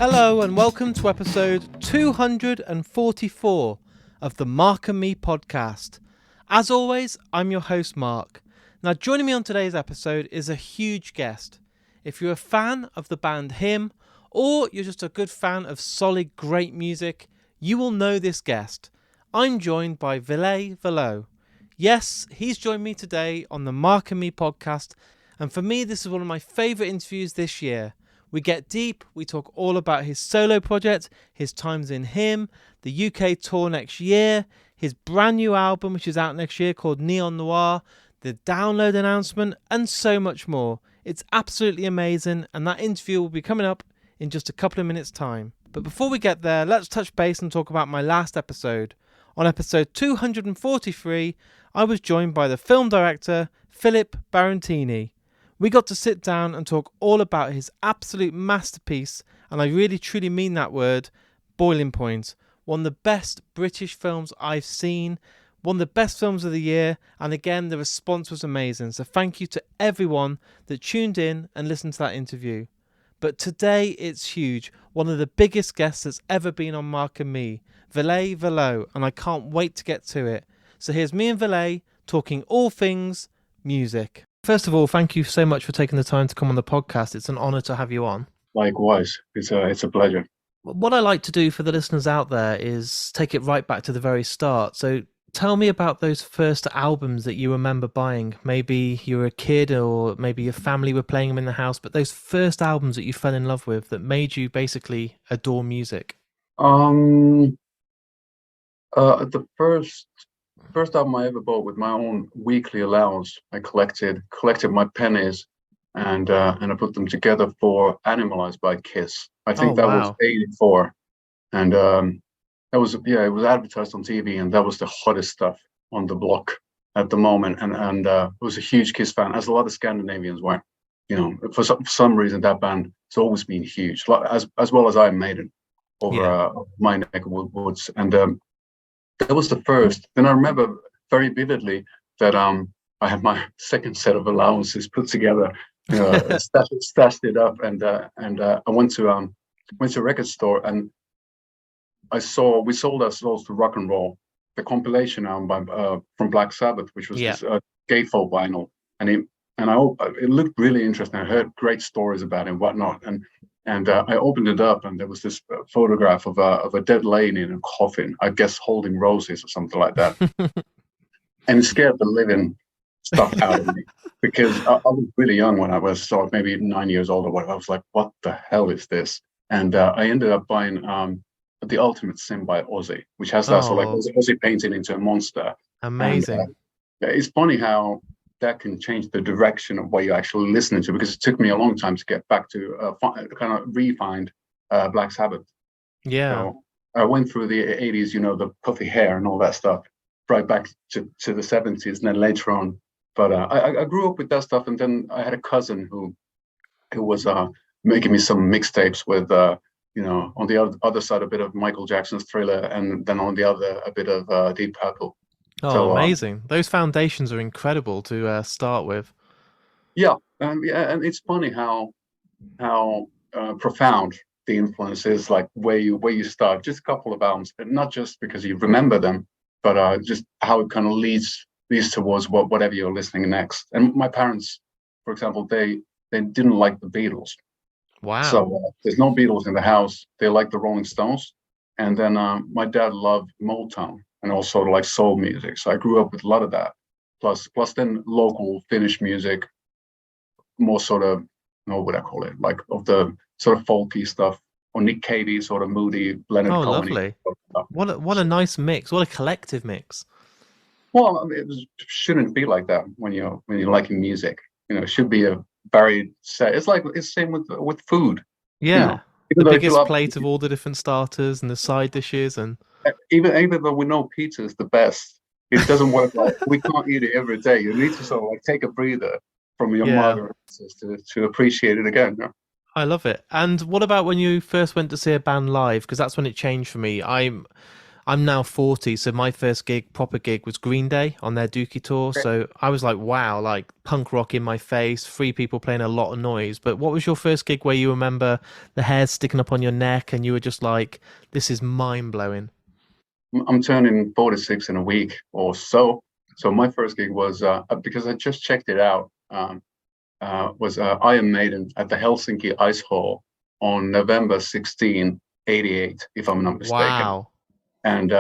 Hello and welcome to episode 244 of the Mark and Me podcast. As always, I'm your host Mark. Now joining me on today's episode is a huge guest. If you're a fan of the band Him, or you're just a good fan of solid great music, you will know this guest. I'm joined by Ville Valo. Yes, he's joined me today on the Mark and Me podcast, and for me this is one of my favourite interviews this year. We get deep, we talk all about his solo project, his times in Him, the UK tour next year, his brand new album which is out next year called Neon Noir, the download announcement, and so much more. It's absolutely amazing, and that interview will be coming up in just a couple of minutes' time. But before we get there, let's touch base and talk about my last episode. On episode 243, I was joined by the film director Philip Barantini. We got to sit down and talk all about his absolute masterpiece, and I really truly mean that word, Boiling Point. One of the best British films I've seen, one of the best films of the year, and again the response was amazing. So thank you to everyone that tuned in and listened to that interview. But today it's huge, one of the biggest guests that's ever been on Mark and Me, Ville Valo, and I can't wait to get to it. So here's me and Ville talking all things music. First of all, thank you so much for taking the time to come on the podcast. It's an honour to have you on. Likewise, it's a pleasure. What I like to do for the listeners out there is take it right back to the very start. So tell me about those first albums that you remember buying. Maybe you were a kid or maybe your family were playing them in the house, but those first albums that you fell in love with that made you basically adore music. The first album I ever bought with my own weekly allowance, I collected my pennies and I put them together for Animalized by Kiss. I think was 84, and it was advertised on TV, and that was the hottest stuff on the block at the moment. And I was a huge Kiss fan, as a lot of Scandinavians were. You know, for some reason that band has always been huge, as well as Iron Maiden over my neck of woods. And that was the first. Then I remember very vividly that I had my second set of allowances put together, stashed it up, and I went to a record store, and we sold ourselves to Rock and Roll, the compilation album from Black Sabbath, which was this gatefold vinyl, and it looked really interesting. I heard great stories about it and whatnot, and I opened it up, and there was this photograph of a dead lady in a coffin, I guess holding roses or something like that. And it scared the living stuff out of me, because I was really young when I was maybe 9 years old or whatever. I was like, what the hell is this? And I ended up buying The Ultimate Sin by Ozzy, which has that sort of like Ozzy painted into a monster. Amazing. And, it's funny how that can change the direction of what you're actually listening to, because it took me a long time to get back to kind of refined Black Sabbath. Yeah. So I went through the 80s, the puffy hair and all that stuff, right back to the 70s, and then later on. But I grew up with that stuff, and then I had a cousin who was making me some mixtapes with, on the other side a bit of Michael Jackson's Thriller, and then on the other a bit of Deep Purple. Oh, amazing! Those foundations are incredible to start with. Yeah, and it's funny how profound the influence is, like where you start. Just a couple of albums, and not just because you remember them, but just how it kind of leads towards whatever you're listening next. And my parents, for example, they didn't like the Beatles. Wow! So there's no Beatles in the house. They like the Rolling Stones, and then my dad loved Motown and also like soul music. So I grew up with a lot of that. Plus then local Finnish music, more sort of, what would I call it? Like of the sort of folky stuff, or Nick Cave sort of moody Leonard Cohen. Lovely. What a nice mix. What a collective mix. Well, I mean, it shouldn't be like that when you're liking music. It should be a varied set. It's the same with food. Yeah. The biggest plate of all the different starters and the side dishes, and even though we know pizza is the best, it doesn't work like we can't eat it every day. You need to sort of like take a breather from your mother to appreciate it again. Yeah? I love it. And what about when you first went to see a band live? Because that's when it changed for me. I'm now 40, so my first gig, proper gig, was Green Day on their Dookie tour. So I was like, wow, like punk rock in my face, three people playing a lot of noise. But what was your first gig where you remember the hair sticking up on your neck and you were just like, this is mind blowing? I'm turning 46 in a week or so. So my first gig was because I just checked it out. Was Iron Maiden at the Helsinki Ice Hall on November 16, 88, if I'm not mistaken. Wow. And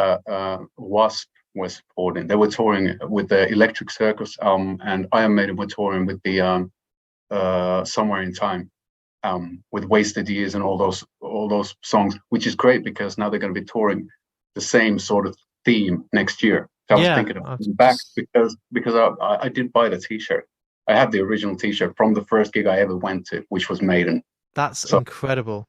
Wasp was supporting. They were touring with the Electric Circus and Iron Maiden were touring with the Somewhere in Time with Wasted Years and all those songs, which is great because now they're going to be touring the same sort of theme next year. So I was Yeah. thinking of coming back because I did buy the T-shirt. I have the original T-shirt from the first gig I ever went to, which was Maiden. That's So incredible.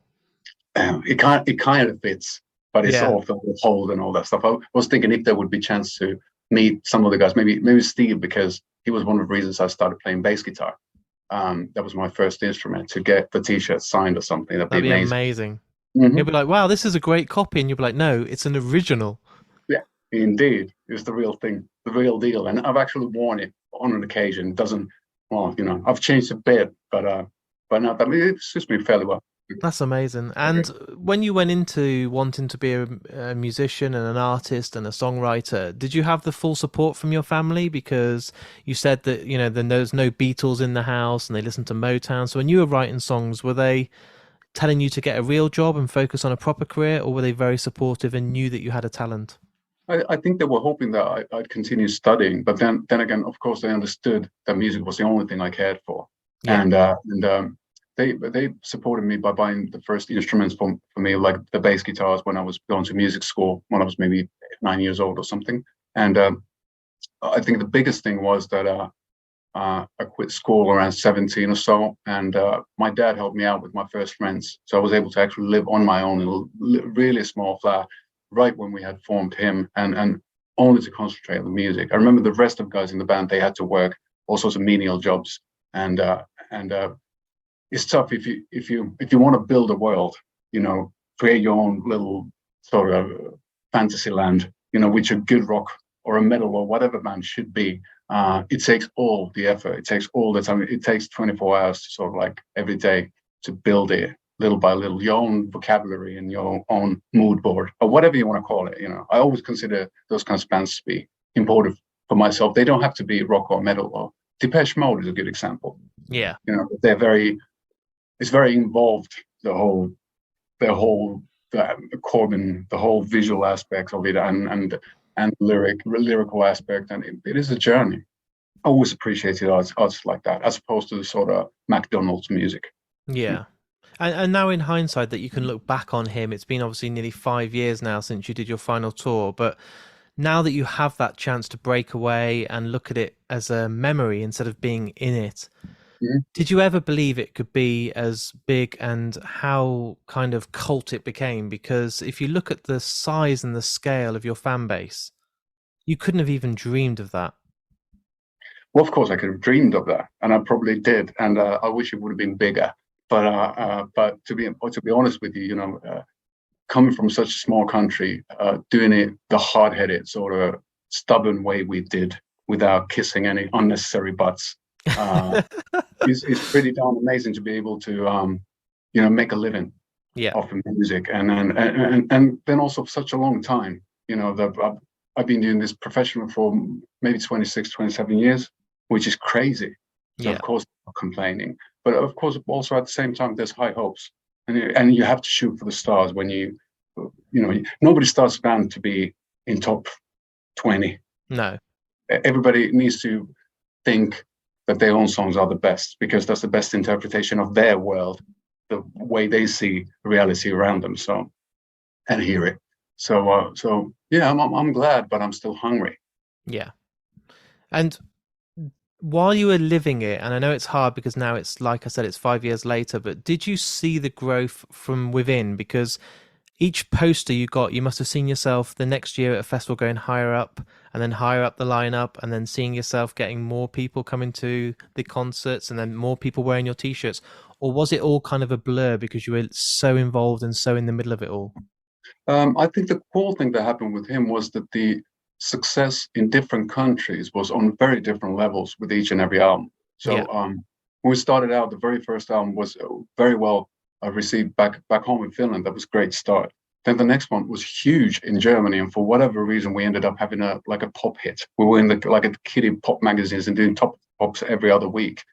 it kind of fits, but it's Yeah. all filled with holes and all that stuff. I was thinking if there would be a chance to meet some of the guys, maybe Steve, because he was one of the reasons I started playing bass guitar. That was my first instrument to get the T-shirt signed or something. That'd be That'd be amazing. amazing. Hmm. You'll be like, wow, this is a great copy. And you'll be like, no, it's an original. Yeah, indeed, it's the real thing, the real deal. And I've actually worn it on an occasion. It doesn't, well, I've changed a bit, but not that. I mean, it suits me fairly well. That's amazing. Okay. And when you went into wanting to be a musician and an artist and a songwriter, did you have the full support from your family? Because you said that, then there's no Beatles in the house and they listen to Motown. So when you were writing songs, were they telling you to get a real job and focus on a proper career, or were they very supportive and knew that you had a talent? I think they were hoping that I'd continue studying, but then again, of course, they understood that music was the only thing I cared for, Yeah. and they supported me by buying the first instruments for me, like the bass guitars, when I was going to music school when I was maybe 9 years old or something. And I think the biggest thing was that I quit school around 17 or so, and my dad helped me out with my first rents, so I was able to actually live on my own in a really small flat right when we had formed him, and only to concentrate on the music. I remember the rest of the guys in the band, they had to work all sorts of menial jobs, and it's tough if you want to build a world, create your own little sort of fantasy land, which a good rock or a metal or whatever band should be. It takes all the effort. It takes all the time. It takes 24 hours to sort of like every day to build it little by little, your own vocabulary and your own mood board or whatever you want to call it. I always consider those kinds of bands to be important for myself. They don't have to be rock or metal. Or Depeche Mode is a good example. Yeah. It's very involved. The whole visual aspect of it, and lyrical aspect, and it is a journey. I always appreciated arts like that, as opposed to the sort of McDonald's music. Yeah. And now in hindsight that you can look back on him, it's been obviously nearly 5 years now since you did your final tour, but now that you have that chance to break away and look at it as a memory instead of being in it, Mhm. did you ever believe it could be as big and how kind of cult it became? Because if you look at the size and the scale of your fan base, you couldn't have even dreamed of that. Well, of course, I could have dreamed of that, and I probably did, and I wish it would have been bigger. But to be honest with you, coming from such a small country, doing it the hard-headed, sort of stubborn way we did, without kissing any unnecessary butts, uh, is pretty darn amazing to be able to, make a living Yeah. off of music, and then also for such a long time. I've been doing this professional for maybe 26, 27 years, which is crazy. So Yeah. of course, I'm not complaining, but of course, also at the same time, there's high hopes, and you have to shoot for the stars when nobody starts a band to be in top 20. No. Everybody needs to think that their own songs are the best because that's the best interpretation of their world, the way they see reality around them. So and hear it. So yeah, I'm glad, but I'm still hungry. Yeah. And while you were living it, and I know it's hard because now it's like I said, it's 5 years later, but did you see the growth from within? Because each poster you got, you must have seen yourself the next year at a festival going higher up and then higher up the lineup, and then seeing yourself getting more people coming to the concerts and then more people wearing your t-shirts. Or was it all kind of a blur because you were so involved and so in the middle of it all? I think the cool thing that happened with him was that the success in different countries was on very different levels with each and every album. So Yeah. when we started out, the very first album was very well received back home in Finland. That was a great start. Then the next one was huge in Germany, and for whatever reason, we ended up having a pop hit. We were in the kiddie pop magazines and doing top pops every other week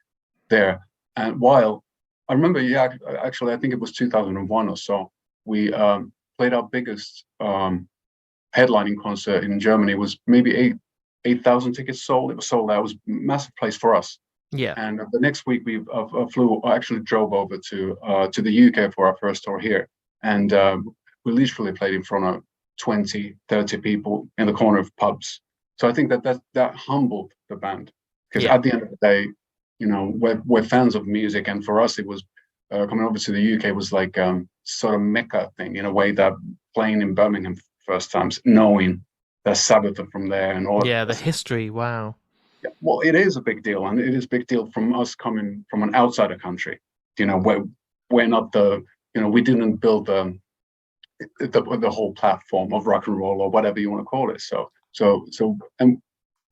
there. And while I remember, yeah, actually, I think it was 2001 or so, we played our biggest headlining concert in Germany. Was maybe 8,000 tickets sold. It was sold out. It was a massive place for us. Yeah. And the next week we actually drove over to the UK for our first tour here, and we literally played in front of 20, 30 people in the corner of pubs. So I think that humbled the band, because at the end of the day, you know, we're fans of music, and for us it was coming over to the UK was like sort of Mecca thing, in a way, that playing in Birmingham first times, knowing that Sabbath are from there and all. Yeah, the history. Wow. Yeah, well, it is a big deal, and it is a big deal from us coming from an outsider country. You know, we're not we didn't build the whole platform of rock and roll or whatever you want to call it.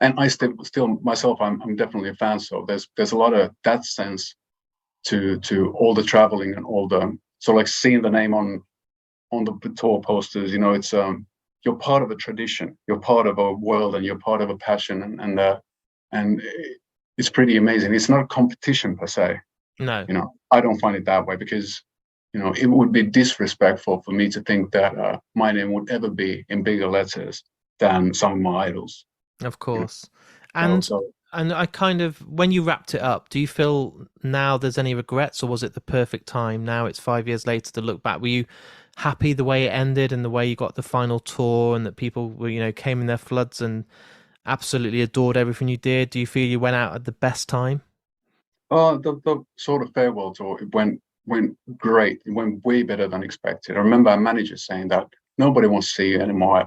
And I still myself, I'm definitely a fan. So there's a lot of that sense to all the traveling and all the, so like seeing the name on the tour posters. You know, it's you're part of a tradition, you're part of a world, and you're part of a passion, and it's pretty amazing. It's not a competition per se. No. You know, I don't find it that way, because, you know, it would be disrespectful for me to think that my name would ever be in bigger letters than some of my idols. Of course. You know? And and I kind of, when you wrapped it up, do you feel now there's any regrets, or was it the perfect time? Now it's 5 years later to look back. Were you happy the way it ended and the way you got the final tour, and that people were, you know, came in their floods and absolutely adored everything you did? Do you feel you went out at the best time? The sort of farewell tour, it went great. It went way better than expected. I remember our manager saying that nobody wants to see you anymore. I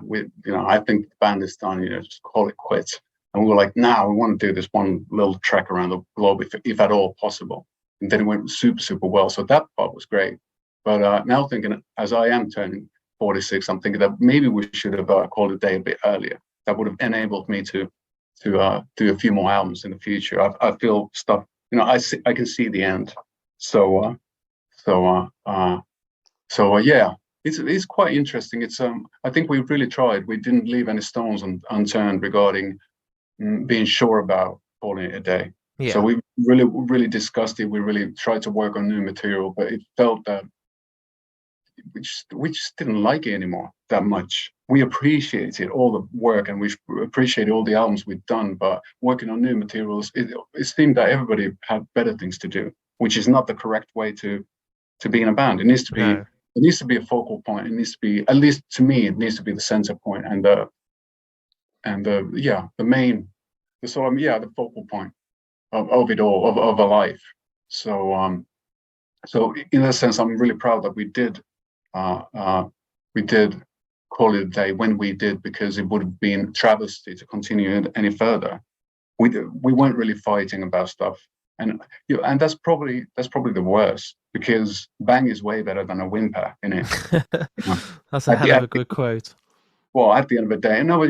think the band is done. You know, just call it quits. And we were like, "No, we want to do this one little trek around the globe, if at all possible." And then it went super, super well. So that part was great. But now thinking, as I am turning 46, I'm thinking that maybe we should have called it a day a bit earlier. That would have enabled me to do a few more albums in the future. I feel stuff. You know, I can see the end. So yeah, it's quite interesting. It's I think we really tried. We didn't leave any stones unturned regarding being sure about calling it a day. Yeah. So we really discussed it. We really tried to work on new material, but it felt that we just didn't like it anymore that much. We appreciated all the work, and we appreciated all the albums we've done, but working on new materials, it seemed that everybody had better things to do, which is not the correct way to be in a band. It needs to be It needs to be a focal point. It needs to be, at least to me, it needs to be the center point, and the main, the focal point of it all, of a life. So in that sense, I'm really proud that we did call it a day when we did, because it would have been travesty to continue it any further. We weren't really fighting about stuff, and that's probably the worst, because bang is way better than a whimper, in it. That's a hell of a good quote. Well, at the end of the day, no,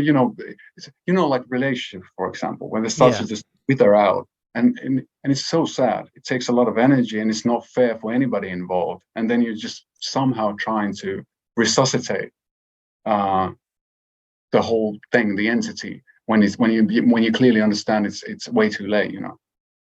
like relationships, for example, when they start to just wither out, and it's so sad. It takes a lot of energy, and it's not fair for anybody involved. And then you're just somehow trying to resuscitate the whole thing, the entity, when you clearly understand it's way too late. You know,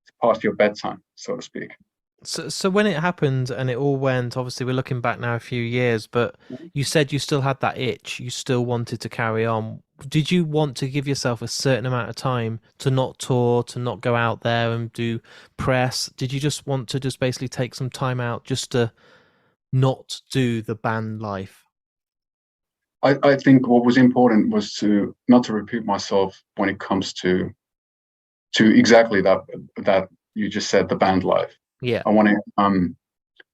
it's past your bedtime, so to speak. So when it happened and it all went, obviously we're looking back now a few years, but you said you still had that itch, you still wanted to carry on. Did you want to give yourself a certain amount of time to not tour, to not go out there and do press? Did you just want to just basically take some time out just to not do the band life? I think what was important was to not to repeat myself when it comes to exactly that you just said, the band life. Yeah.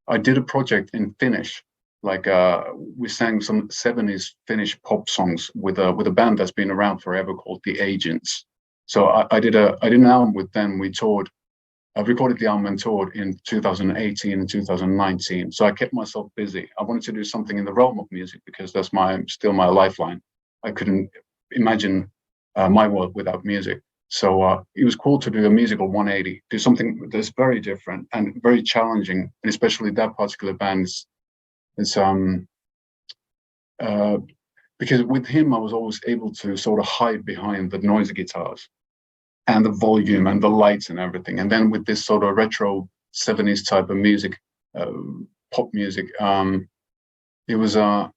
I did a project in Finnish, like we sang some 70s Finnish pop songs with a band that's been around forever called The Agents. So I did an album with them. We toured I recorded the album and toured in 2018 and 2019. So I kept myself busy. I wanted to do something in the realm of music because that's still my lifeline. I couldn't imagine my world without music. So it was cool to do a musical 180, do something that's very different and very challenging. And especially that particular band is because with him, I was always able to sort of hide behind the noisy guitars and the volume and the lights and everything. And then with this sort of retro 70s type of music, pop music, it was I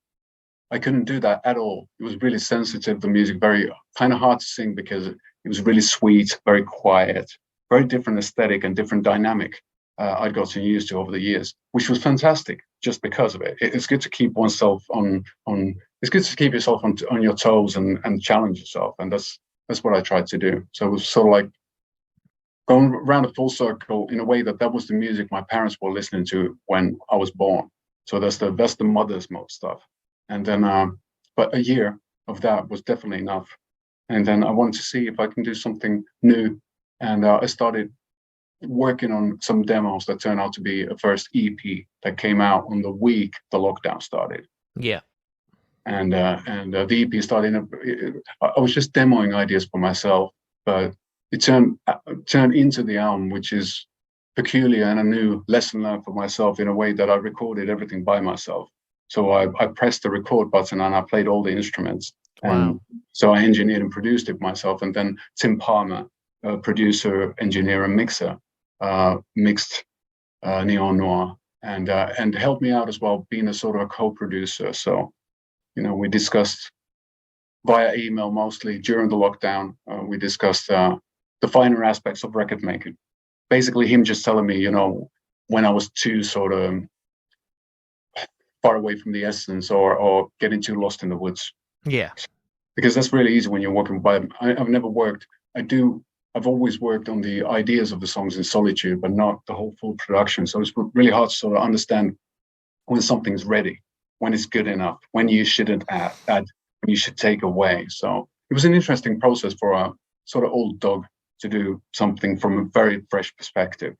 couldn't do that at all. It was really sensitive, the music, very kind of hard to sing because it was really sweet, very quiet, very different aesthetic and different dynamic I'd gotten used to over the years, which was fantastic just because of it. It's good to keep oneself on it's good to keep yourself on your toes and challenge yourself. And that's what I tried to do. So it was sort of like going around a full circle in a way that was the music my parents were listening to when I was born. So that's the mother's mode stuff. And then, but a year of that was definitely enough. And then I wanted to see if I can do something new. And I started working on some demos that turned out to be a first EP that came out on the week the lockdown started. Yeah. And the EP started. I was just demoing ideas for myself, but it turned into the album, which is peculiar and a new lesson learned for myself in a way that I recorded everything by myself. So I pressed the record button and I played all the instruments. Wow. And so I engineered and produced it myself. And then Tim Palmer, producer, engineer, and mixer, mixed Neon Noir and helped me out as well, being a sort of a co-producer. So, we discussed via email mostly during the lockdown. We discussed the finer aspects of record making. Basically, him just telling me, when I was too sort of far away from the essence or getting too lost in the woods. Yeah. Because that's really easy when you're working by. I've never worked. I've always worked on the ideas of the songs in solitude, but not the whole full production. So it's really hard to sort of understand when something's ready, when it's good enough, when you shouldn't add, when you should take away. So it was an interesting process for a sort of old dog to do something from a very fresh perspective.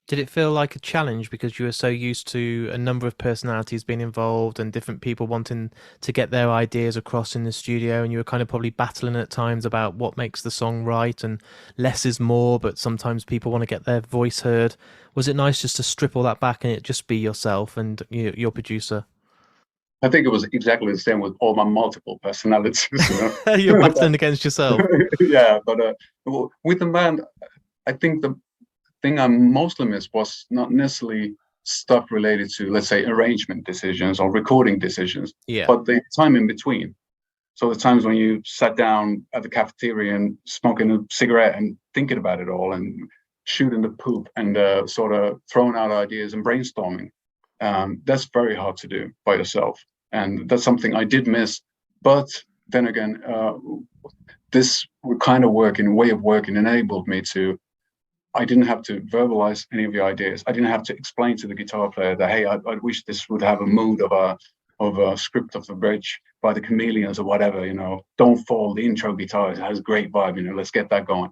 Did it feel like a challenge because you were so used to a number of personalities being involved and different people wanting to get their ideas across in the studio, and you were kind of probably battling at times about what makes the song right and less is more, but sometimes people want to get their voice heard. Was it nice just to strip all that back and it just be yourself and your producer? I think it was exactly the same with all my multiple personalities. You're battling against yourself. Yeah, but with the band, I think the thing I mostly missed was not necessarily stuff related to, let's say, arrangement decisions or recording decisions, but the time in between. So the times when you sat down at the cafeteria and smoking a cigarette and thinking about it all and shooting the poop and sort of throwing out ideas and brainstorming. That's very hard to do by yourself. And that's something I did miss. But then again, this kind of way of working enabled me to, I didn't have to verbalize any of the ideas. I didn't have to explain to the guitar player that, hey, I wish this would have a mood of a script of the bridge by the Chameleons or whatever, Don't Fall, the intro guitar, it has a great vibe, let's get that going.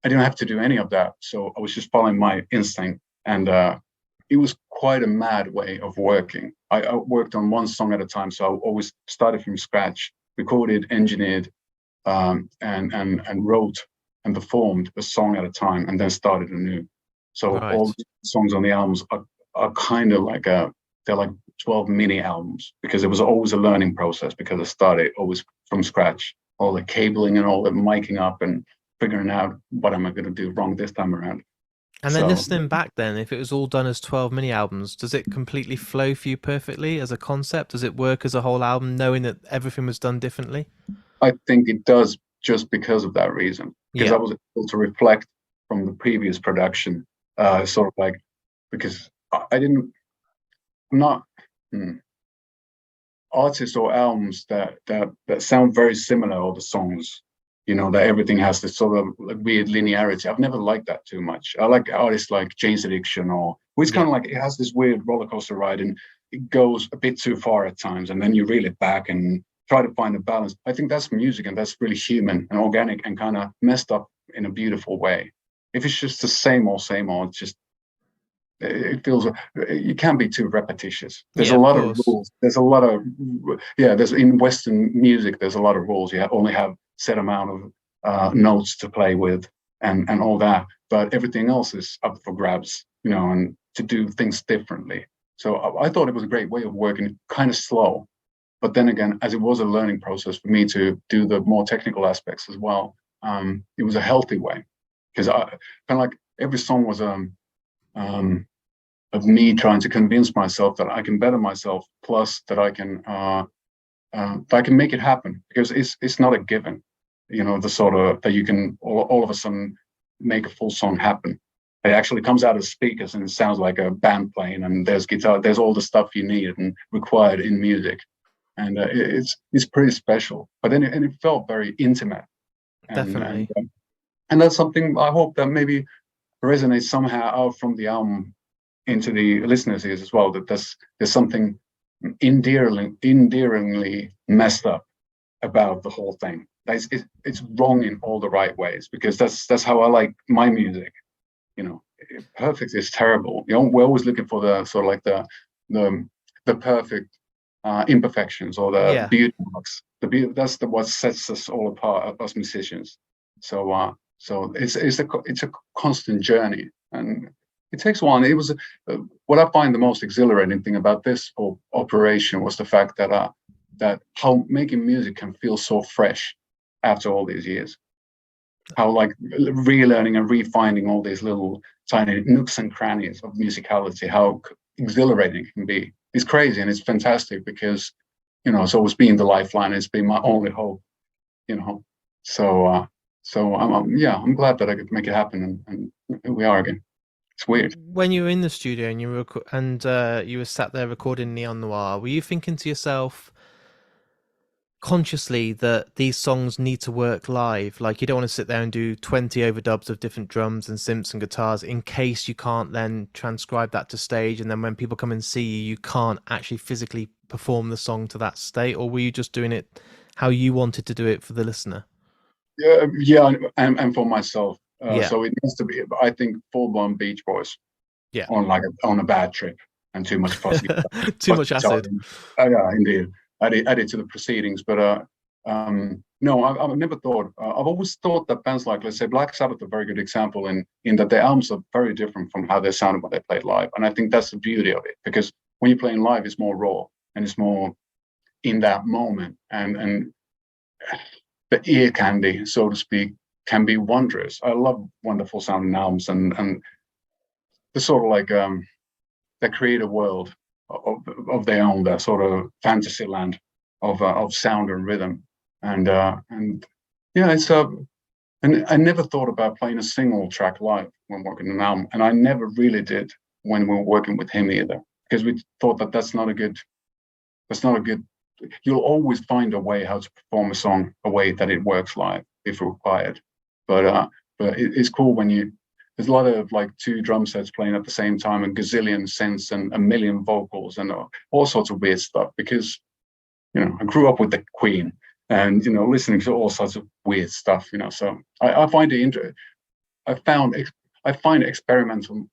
I didn't have to do any of that. So I was just following my instinct. And it was quite a mad way of working. I worked on one song at a time. So I always started from scratch, recorded, engineered, and wrote and performed a song at a time, and then started anew. So all the songs on the albums are kind of like they're like 12 mini albums, because it was always a learning process, because I started always from scratch, all the cabling and all the miking up and figuring out what am I going to do wrong this time around. And then listening back then, if it was all done as 12 mini albums, does it completely flow for you perfectly as a concept? Does it work as a whole album, knowing that everything was done differently? I think it does, just because of that reason. Because I was able to reflect from the previous production, sort of like, because I'm not artists or albums that sound very similar, or the songs, that everything has this sort of like weird linearity. I've never liked that too much. I like artists like Jane's Addiction, it's kind of like, it has this weird roller coaster ride and it goes a bit too far at times, and then you reel it back and try to find a balance. I think that's music, and that's really human and organic and kind of messed up in a beautiful way. If it's just the same old, it's just it feels it can be too repetitious. There's Yeah, a of lot of course. rules. There's a lot of there's in Western music. There's a lot of rules. You only have set amount of notes to play with and all that. But everything else is up for grabs, and to do things differently. So I thought it was a great way of working, kind of slow. But then again, as it was a learning process for me to do the more technical aspects as well, it was a healthy way because I kind of like every song was um, of me trying to convince myself that I can better myself, plus that I can make it happen because it's not a given, the sort of that you can all of a sudden make a full song happen. It actually comes out of speakers and it sounds like a band playing, and there's guitar, there's all the stuff you need and required in music, and it's pretty special. But then it felt very intimate, and and Definitely. um, and that's something I hope that maybe resonates somehow out from the album into the listeners' ears as well. That there's something endearingly messed up about the whole thing. It's wrong in all the right ways because that's how I like my music. Perfect is terrible. We're always looking for the sort of like the the perfect imperfections or the Yeah. beauty marks. That's what sets us all apart, us musicians. So it's a constant journey, and it takes a while. And it was what I find the most exhilarating thing about this operation was the fact that how making music can feel so fresh after all these years. How like relearning and refining all these little tiny nooks and crannies of musicality, how exhilarating it can be. It's crazy and it's fantastic because it's always been the lifeline. It's been my only hope. You know, so I'm glad that I could make it happen, and here we are again. It's weird. When you were in the studio and you were sat there recording Neon Noir, were you thinking to yourself consciously that these songs need to work live? Like, you don't want to sit there and do 20 overdubs of different drums and synths and guitars in case you can't then transcribe that to stage, and then when people come and see you, you can't actually physically perform the song to that state? Or were you just doing it how you wanted to do it for the listener? Yeah, and for myself. Yeah. So it needs to be, I think, full-blown Beach Boys Yeah. on a bad trip and too much Too fussy much guitar. acid. Yeah, indeed. Added to the proceedings, but no, I've never thought. I've always thought that bands like, let's say, Black Sabbath, are a very good example in that their albums are very different from how they sounded when they played live, and I think that's the beauty of it because when you're playing live, it's more raw and it's more in that moment, and the ear candy, so to speak, can be wondrous. I love wonderful sounding albums and the sort of like they create a world of their own, that sort of fantasy land of sound and rhythm, and yeah, it's and I never thought about playing a single track live when working an album, and I never really did when we were working with him either, because we thought that that's not a good. You'll always find a way how to perform a song a way that it works live if required, but it's cool when there's a lot of like two drum sets playing at the same time and gazillion synths and a million vocals and all sorts of weird stuff because I grew up with the Queen and listening to all sorts of weird stuff, so I find it interesting. I find experimental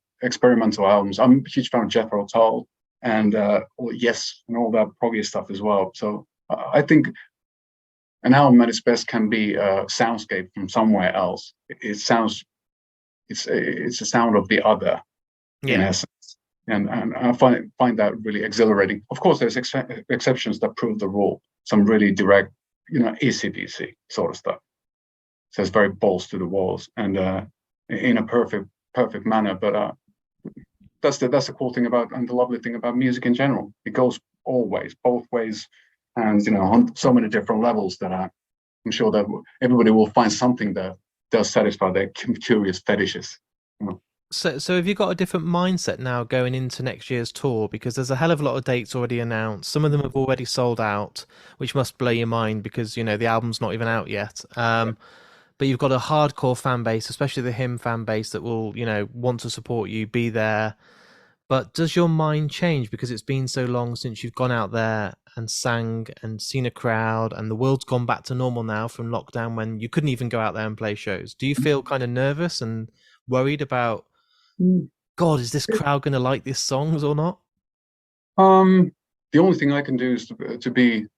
albums. I'm a huge fan of Jethro Tull and Yes and all that proggy stuff as well. So I think an album at its best can be a soundscape from somewhere else. It sounds it's a sound of the other in Yeah. essence, and I find that really exhilarating. Of course, there's exceptions that prove the rule. Some really direct, AC/DC sort of stuff. So it's very balls to the walls and in a perfect manner. But that's the cool thing about and the lovely thing about music in general. It goes always both ways, and on so many different levels that I'm sure that everybody will find something that does satisfy their curious fetishes. So have you got a different mindset now going into next year's tour? Because there's a hell of a lot of dates already announced. Some of them have already sold out, which must blow your mind because, the album's not even out yet. But you've got a hardcore fan base, especially the hymn fan base that will, want to support you, be there. But does your mind change because it's been so long since you've gone out there and sang and seen a crowd, and the world's gone back to normal now from lockdown when you couldn't even go out there and play shows? Do you feel kind of nervous and worried about, God, is this crowd going to like these songs or not? The only thing I can do is to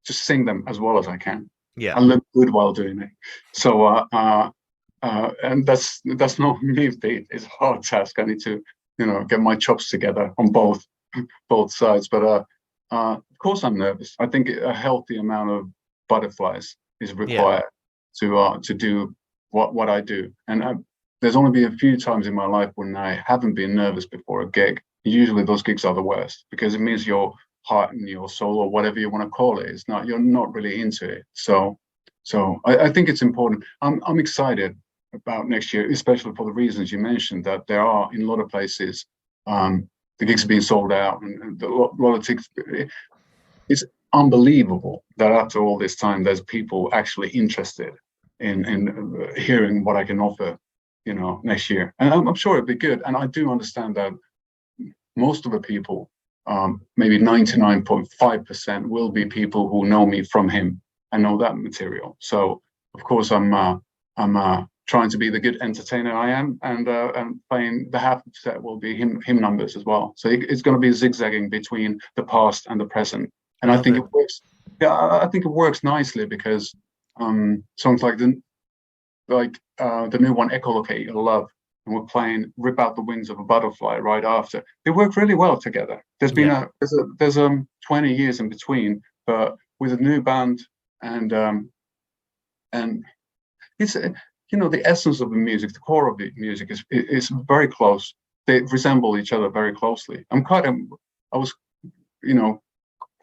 just sing them as well as I can. Yeah. And look good while doing it. So and that's not an easy feat. It's a hard task. I need to, get my chops together on both sides. But of course I'm nervous. I think a healthy amount of butterflies is required to do what I do. And there's only been a few times in my life when I haven't been nervous before a gig. Usually those gigs are the worst because it means your heart and your soul, or whatever you want to call it, you're not really into it. So I think it's important. I'm excited about next year, especially for the reasons you mentioned, that there are in a lot of places the gigs are being sold out, and a lot of tickets. It's unbelievable that after all this time, there's people actually interested in hearing what I can offer, next year, and I'm sure it'll be good. And I do understand that most of the people, maybe 99.5%, will be people who know me from him and know that material. So of course I'm trying to be the good entertainer I am, and playing the half set will be him numbers as well. So it's going to be zigzagging between the past and the present, and I think it works. Yeah, I think it works nicely because songs like the new one, Echolocate Your Love, and we're playing Rip Out the Wings of a Butterfly right after. They work really well together. There's been there's 20 years in between, but with a new band, and it's the essence of the music, the core of the music is very close. They resemble each other very closely. I was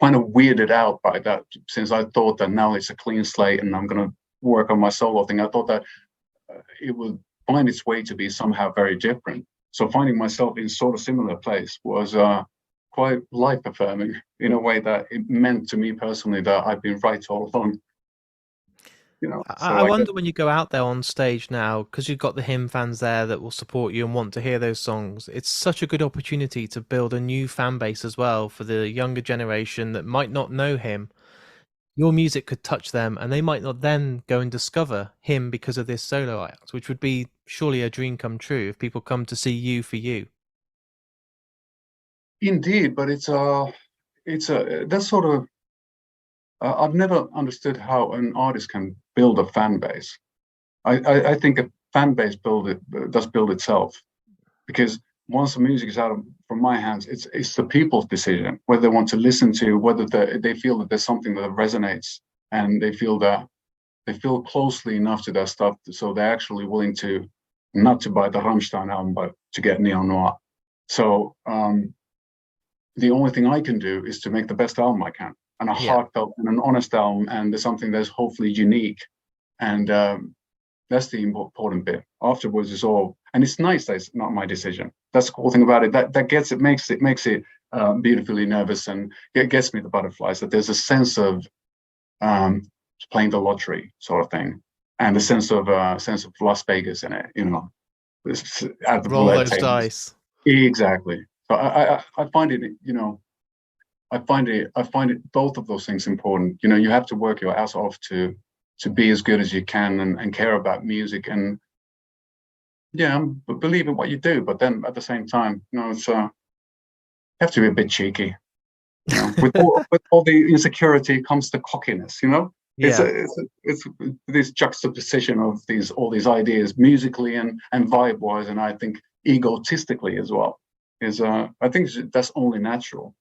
kind of weirded out by that, since I thought that now it's a clean slate and I'm going to work on my solo thing. I thought that it would find its way to be somehow very different. So finding myself in sort of similar place was quite life affirming, in a way that it meant to me personally that I've been right all along. I wonder when you go out there on stage now, because you've got the him fans there that will support you and want to hear those songs. It's such a good opportunity to build a new fan base as well for the younger generation that might not know him. Your music could touch them, and they might not then go and discover him because of this solo act, which would be surely a dream come true if people come to see you for you. Indeed, but it's that's sort of I've never understood how an artist can build a fan base. I think a fan base does build itself, because once the music is from my hands, it's the people's decision whether they want to listen to, whether they feel that there's something that resonates, and they feel closely enough to their stuff, so they're actually willing to, not to buy the Rammstein album, but to get Neo Noir. So the only thing I can do is to make the best album I can, and a heartfelt and an honest album, and there's something that's hopefully unique, and that's the important bit. Afterwards is all, and it's nice that it's not my decision. That's the cool thing about it. That makes it beautifully nervous, and it gets me the butterflies. That there's a sense of playing the lottery sort of thing, and a sense of Las Vegas in it. At the roll those dice. Exactly. So I find it. I find it both of those things important. You have to work your ass off to be as good as you can, and care about music, and believe in what you do. But then at the same time, it's you have to be a bit cheeky. With all the insecurity comes the cockiness. It's this juxtaposition of all these ideas musically and vibe wise, and I think egotistically as well. I think that's only natural.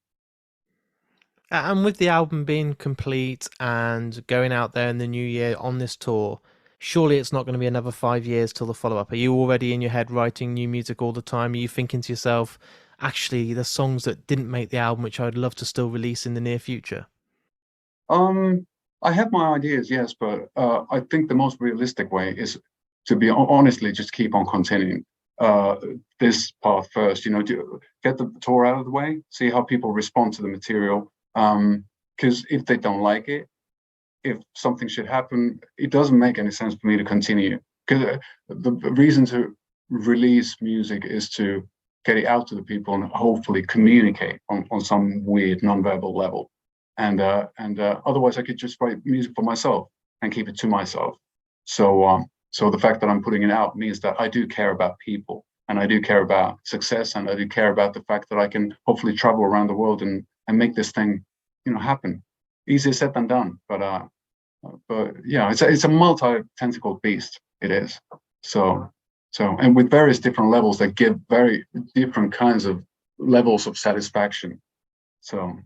And with the album being complete and going out there in the new year on this tour, surely it's not going to be another 5 years till the follow-up. Are you already in your head writing new music all the time? Are you thinking to yourself, actually, there's songs that didn't make the album which I would love to still release in the near future? I have my ideas, yes, but I think the most realistic way is to be honestly just keep on continuing this path first. To get the tour out of the way, see how people respond to the material. Because if they don't like it, if something should happen, it doesn't make any sense for me to continue. Because the reason to release music is to get it out to the people and hopefully communicate on some weird non-verbal level. And otherwise, I could just write music for myself and keep it to myself. So So the fact that I'm putting it out means that I do care about people, and I do care about success, and I do care about the fact that I can hopefully travel around the world and make this thing, happen. Easier said than done, but yeah, it's a multi-tentacled beast. It is. So and with various different levels that give very different kinds of levels of satisfaction. So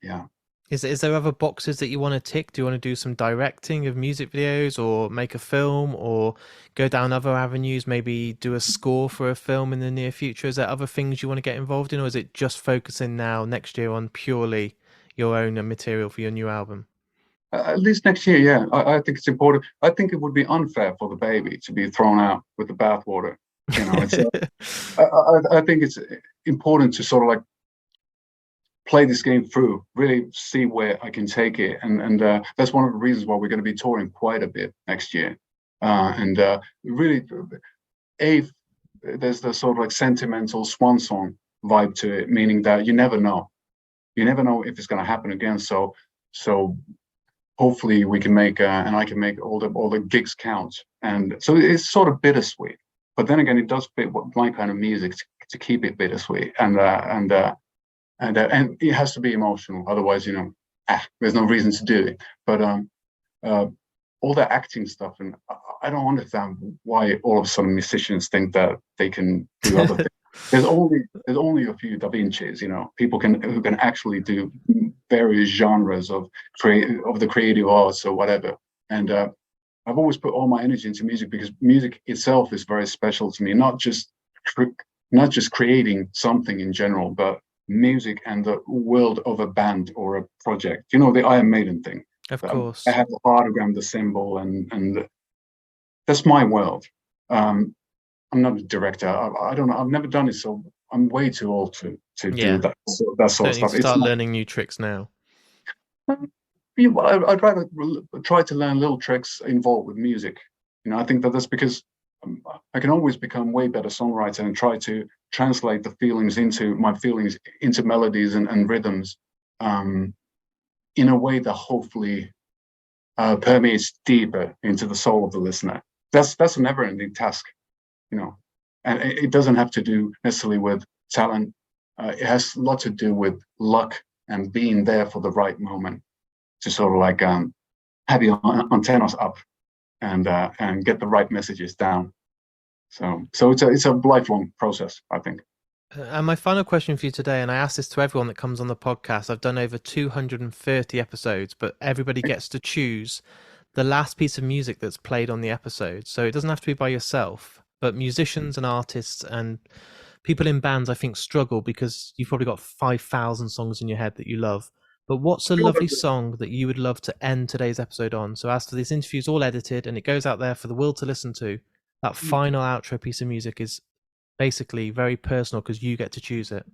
yeah. Is there other boxes that you want to tick? Do you want to do some directing of music videos, or make a film, or go down other avenues, maybe do a score for a film in the near future? Is there other things you want to get involved in, or is it just focusing now next year on purely your own material for your new album? At least next year, yeah. I think it's important. I think it would be unfair for the baby to be thrown out with the bathwater. It's. I think it's important to sort of like play this game through, really see where I can take it, and that's one of the reasons why we're going to be touring quite a bit next year. And really, there's the sort of like sentimental swan song vibe to it, meaning that you never know if it's going to happen again. So hopefully we can make and I can make all the gigs count, and so it's sort of bittersweet. But then again, it does fit my kind of music to keep it bittersweet, and it has to be emotional. Otherwise, there's no reason to do it. But all the acting stuff, and I don't understand why all of a sudden musicians think that they can do other things. There's only a few Da Vinci's, people who can actually do various genres of the creative arts or whatever. And I've always put all my energy into music because music itself is very special to me. Not just creating something in general, but music and the world of a band or a project. The Iron Maiden thing. Of course. I have the Heartagram, the symbol, and that's my world. I'm not a director. I don't know. I've never done it, so I'm way too old to do that sort of stuff. Start learning new tricks now. I'd rather try to learn little tricks involved with music. I think that's because I can always become way better songwriter and try to translate my feelings into melodies and rhythms in a way that hopefully permeates deeper into the soul of the listener. That's a never-ending task, and it doesn't have to do necessarily with talent. It has a lot to do with luck and being there for the right moment to sort of like have your antennas up and get the right messages down. So it's a lifelong process, I think. And my final question for you today, and I ask this to everyone that comes on the podcast. I've done over 230 episodes, but everybody gets to choose the last piece of music that's played on the episode. So it doesn't have to be by yourself, but musicians and artists and people in bands, I think, struggle because you've probably got 5,000 songs in your head that you love. But what's a lovely song that you would love to end today's episode on? So after this interview is all edited and it goes out there for the world to listen to, that final outro piece of music is basically very personal because you get to choose it.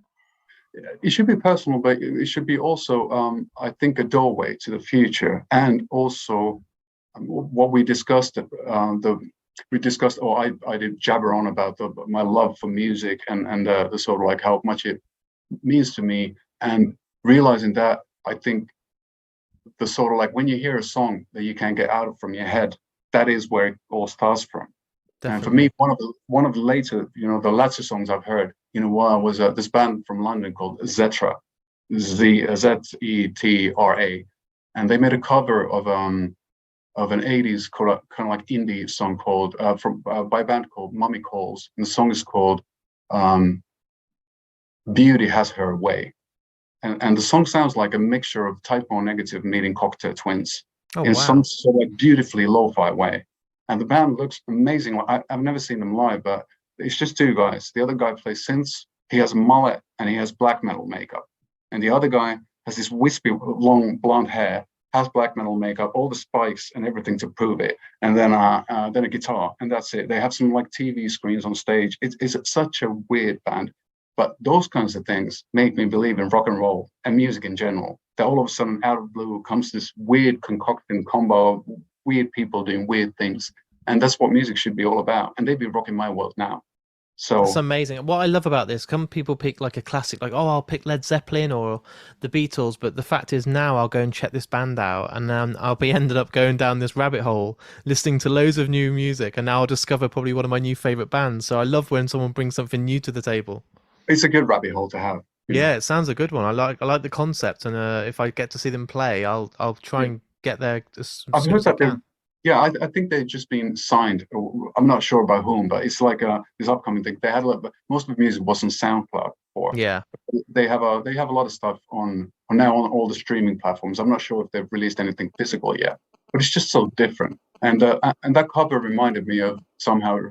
It should be personal, but it should be also, I think, a doorway to the future. And also what we discussed, I did jabber on about my love for music and the sort of like how much it means to me, and realizing that I think the sort of like when you hear a song that you can't get out from your head, that is where it all starts from. Definitely. And for me, one of the later, the latter songs I've heard in a while was this band from London called Zetra, Zetra, and they made a cover of an 80s kind of like indie song called by a band called Mummy Calls, and the song is called Beauty Has Her Way. And the song sounds like a mixture of Type O Negative meeting Cocktail Twins in some sort of like beautifully lo-fi way. And the band looks amazing. I've never seen them live, but it's just two guys. The other guy plays synths. He has a mullet and he has black metal makeup. And the other guy has this wispy, long blonde hair, has black metal makeup, all the spikes and everything to prove it. And then a guitar, and that's it. They have some like TV screens on stage. It's such a weird band. But those kinds of things make me believe in rock and roll and music in general. That all of a sudden, out of blue, comes this weird concocting combo of weird people doing weird things. And that's what music should be all about. And they've been rocking my world now. So that's amazing. What I love about this, some people pick like a classic, like, oh, I'll pick Led Zeppelin or the Beatles, but the fact is now I'll go and check this band out, and I'll be ended up going down this rabbit hole, listening to loads of new music, and now I'll discover probably one of my new favorite bands. So I love when someone brings something new to the table. it's a good rabbit hole to have. Yeah, it sounds a good one. I like the concept, and if I get to see them play, I'll try Yeah. and get there as I've soon heard as I that they've, can. yeah, I think they've just been signed. I'm not sure by whom, but it's like this upcoming thing. They had most of the music was on SoundCloud before. Yeah, They have a lot of stuff on now on all the streaming platforms. I'm not sure if they've released anything physical yet, but it's just so different. And that cover reminded me of Summer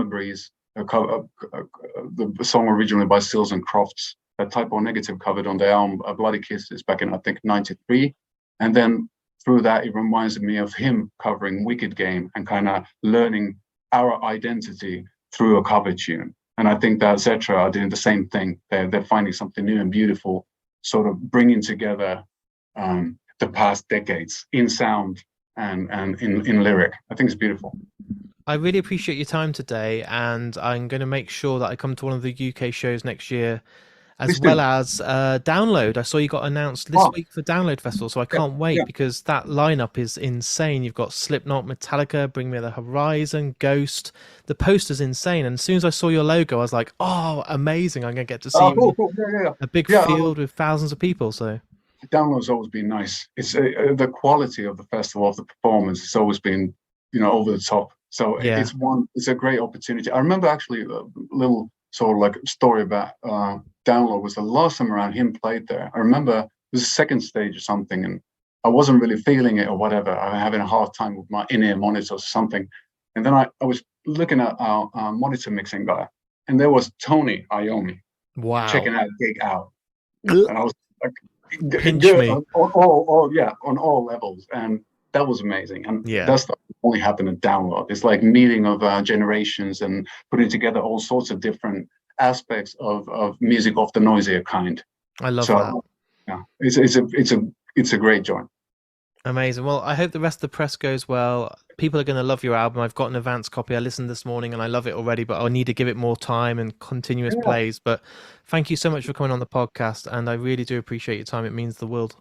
Breeze, the song originally by Stills and Crofts, that Type O Negative covered on their album Bloody Kisses back in I think '93, and then through that it reminds me of him covering Wicked Game and kind of learning our identity through a cover tune. And I think that Zetra are doing the same thing. They're finding something new and beautiful, sort of bringing together the past decades in sound and in lyric. I think it's beautiful. I really appreciate your time today, and I'm going to make sure that I come to one of the UK shows next year, as Please well do. as Download. I saw you got announced this Oh, week for Download Festival, so I yeah, can't wait yeah. because that lineup is insane. You've got Slipknot, Metallica, Bring Me the Horizon, Ghost. The poster's insane, and as soon as I saw your logo, I was like, "Oh, amazing! I'm going to get to see you in Cool. Yeah. a big Yeah, field with thousands of people." So Download's always been nice. It's the quality of the festival, of the performance, it's always been, over the top. So yeah, it's a great opportunity. I remember actually a little sort of like story about Download was the last time around him played there. I remember it was a second stage or something, and I wasn't really feeling it or whatever. I was having a hard time with my in-ear monitors or something. And then I was looking at our monitor mixing guy, and there was Tony Iommi wow, checking out Gig Out. And I was like, pinch good me. on all levels, and that was amazing. And Yeah. that stuff only happened at Download. It's like meeting of generations and putting together all sorts of different aspects of music of the noisier kind. I love that. So yeah, it's a great joint. Amazing. Well, I hope the rest of the press goes well. People are going to love your album. I've got an advance copy. I listened this morning and I love it already, but I'll need to give it more time and continuous Yeah. plays. But thank you so much for coming on the podcast, and I really do appreciate your time. It means the world.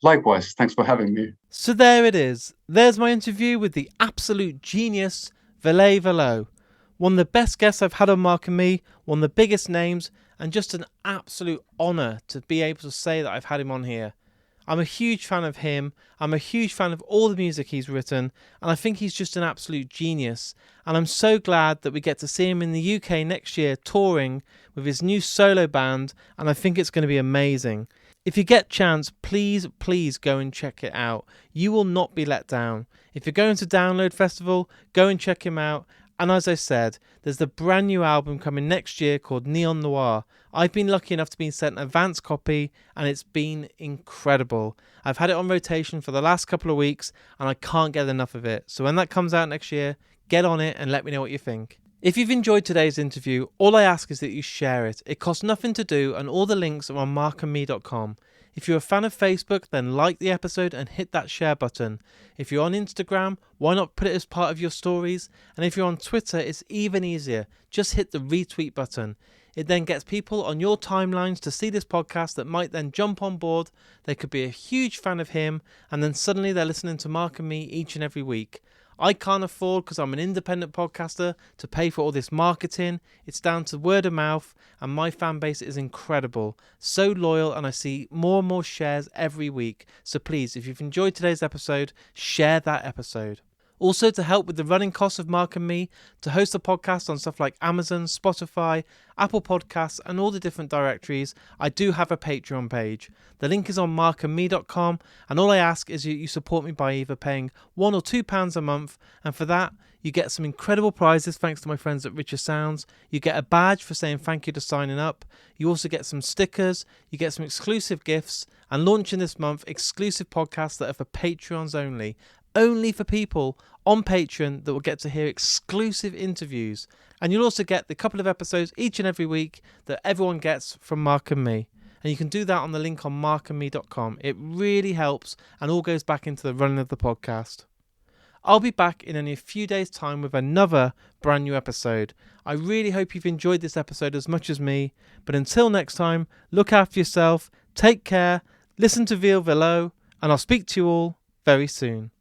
Likewise, thanks for having me. So there it is. There's my interview with the absolute genius, Ville Valo. One of the best guests I've had on Mark and Me, one of the biggest names, and just an absolute honour to be able to say that I've had him on here. I'm a huge fan of him. I'm a huge fan of all the music he's written, and I think he's just an absolute genius. And I'm so glad that we get to see him in the UK next year touring with his new solo band, and I think it's going to be amazing. If you get a chance, please go and check it out. You will not be let down. If you're going to Download Festival, go and check him out. And as I said, there's the brand new album coming next year called Neon Noir. I've been lucky enough to be sent an advance copy, and it's been incredible. I've had it on rotation for the last couple of weeks, and I can't get enough of it. So when that comes out next year, get on it and let me know what you think. If you've enjoyed today's interview, all I ask is that you share it. It costs nothing to do, and all the links are on markandme.com. If you're a fan of Facebook, then like the episode and hit that share button. If you're on Instagram, why not put it as part of your stories? And if you're on Twitter, it's even easier. Just hit the retweet button. It then gets people on your timelines to see this podcast that might then jump on board. They could be a huge fan of him, and then suddenly they're listening to Mark and Me each and every week. I can't afford, because I'm an independent podcaster, to pay for all this marketing. It's down to word of mouth, and my fan base is incredible. So loyal, and I see more and more shares every week. So please, if you've enjoyed today's episode, share that episode. Also, to help with the running costs of Mark and Me, to host the podcast on stuff like Amazon, Spotify, Apple Podcasts, and all the different directories, I do have a Patreon page. The link is on markandme.com, and all I ask is you support me by either paying £1 or £2 a month, and for that, you get some incredible prizes thanks to my friends at Richer Sounds. You get a badge for saying thank you to signing up. You also get some stickers, you get some exclusive gifts, and launching this month, exclusive podcasts that are for Patreons only for people on Patreon that will get to hear exclusive interviews. And you'll also get the couple of episodes each and every week that everyone gets from Mark and Me. And you can do that on the link on markandme.com. It really helps and all goes back into the running of the podcast. I'll be back in only a few days' time with another brand new episode. I really hope you've enjoyed this episode as much as me. But until next time, look after yourself, take care, listen to Ville Valo, and I'll speak to you all very soon.